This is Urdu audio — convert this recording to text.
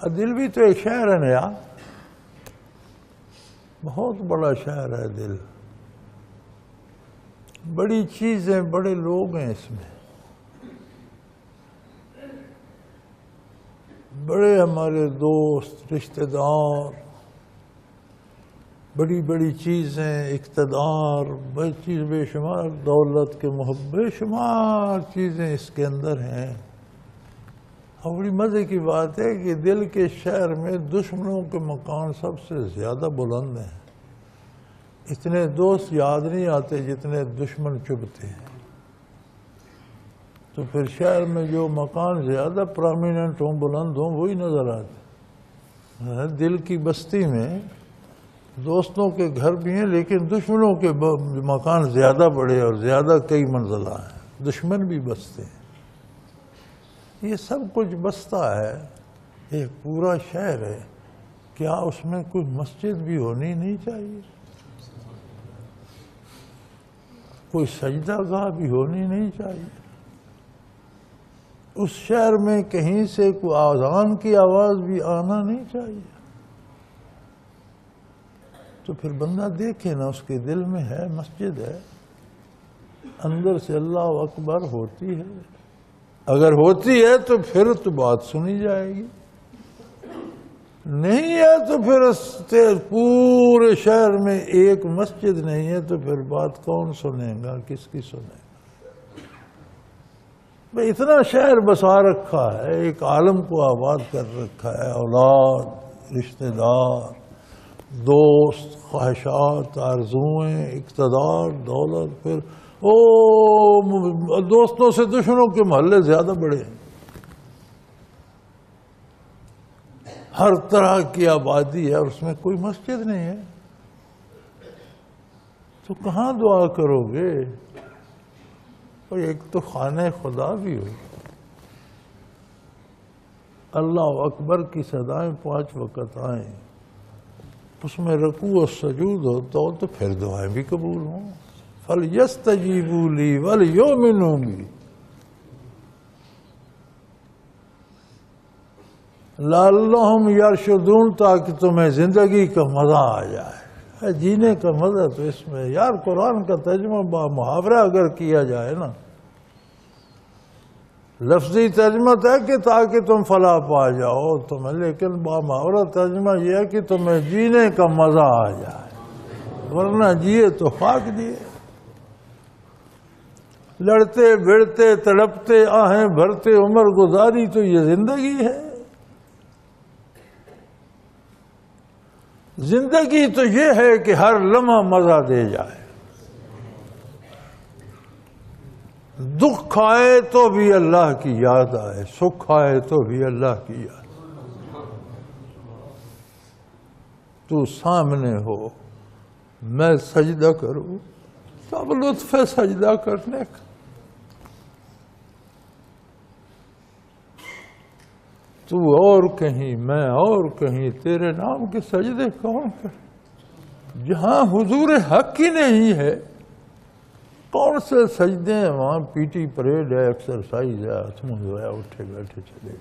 دل بھی تو ایک شہر ہے نیا، بہت بڑا شہر ہے دل، بڑی چیزیں بڑے لوگ ہیں اس میں، بڑے ہمارے دوست رشتہ دار، بڑی بڑی چیزیں، اقتدار، بے شمار دولت کے بے شمار چیزیں اس کے اندر ہیں۔ اور بڑی مزے کی بات ہے کہ دل کے شہر میں دشمنوں کے مکان سب سے زیادہ بلند ہیں، اتنے دوست یاد نہیں آتے جتنے دشمن چبھتے ہیں۔ تو پھر شہر میں جو مکان زیادہ پرامیننٹ ہوں، بلند ہوں، وہی نظر آتے۔ دل کی بستی میں دوستوں کے گھر بھی ہیں لیکن دشمنوں کے مکان زیادہ بڑے اور زیادہ کئی منزلہ ہیں، دشمن بھی بستے ہیں۔ یہ سب کچھ بستا ہے، ایک پورا شہر ہے، کیا اس میں کوئی مسجد بھی ہونی نہیں چاہیے؟ کوئی سجدہ گاہ بھی ہونی نہیں چاہیے؟ اس شہر میں کہیں سے کوئی اذان کی آواز بھی آنا نہیں چاہیے؟ تو پھر بندہ دیکھے نا، اس کے دل میں ہے، مسجد ہے، اندر سے اللہ اکبر ہوتی ہے۔ اگر ہوتی ہے تو پھر تو بات سنی جائے گی، نہیں ہے تو پھر پورے شہر میں ایک مسجد نہیں ہے تو پھر بات کون سنے گا، کس کی سنے گا؟ بھئی اتنا شہر بسا رکھا ہے، ایک عالم کو آباد کر رکھا ہے، اولاد، رشتہ دار، دوست، خواہشات، آرزوئیں، اقتدار، دولت، پھر دوستوں سے دشمنوں کے محلے زیادہ بڑے ہیں، ہر طرح کی آبادی ہے اور اس میں کوئی مسجد نہیں ہے، تو کہاں دعا کرو گے؟ اور ایک تو خانہ خدا بھی ہو، اللہ اکبر کی صدائیں 5 وقت آئیں، اس میں رکوع و سجود ہو تو پھر دعائیں بھی قبول ہوں۔ فَلْيَسْتَجِيبُوا لِي وَلْيُؤْمِنُوا بِي لَعَلَّهُمْ يَرْشُدُونَ، تاکہ تمہیں زندگی کا مزہ آ جائے۔ جینے کا مزہ تو اس میں یار، قرآن کا ترجمہ محاورہ اگر کیا جائے نا، لفظی ترجمہ ہے کہ تاکہ تم فلاح پا جاؤ تمہیں، لیکن محاورہ ترجمہ یہ ہے کہ تمہیں جینے کا مزہ آ جائے، ورنہ جیے تو خاک دیے۔ لڑتے بھڑتے تڑپتے آہیں بھرتے عمر گزاری تو یہ زندگی ہے۔ زندگی تو یہ ہے کہ ہر لمحہ مزہ دے جائے، دکھ آئے تو بھی اللہ کی یاد آئے، سکھ آئے تو بھی اللہ کی یاد۔ تو سامنے ہو، میں سجدہ کروں، سب لطف ہے سجدہ کرنے کا۔ تو اور کہیں، میں اور کہیں، تیرے نام کے سجدے کون کرے؟ جہاں حضور حق ہی نہیں ہے، کون سے سجدے ہیں وہاں؟ پی ٹی پریڈ ہے، ایکسرسائز ہے، ہاتھ منہ دھویا، اٹھے بیٹھے چلے۔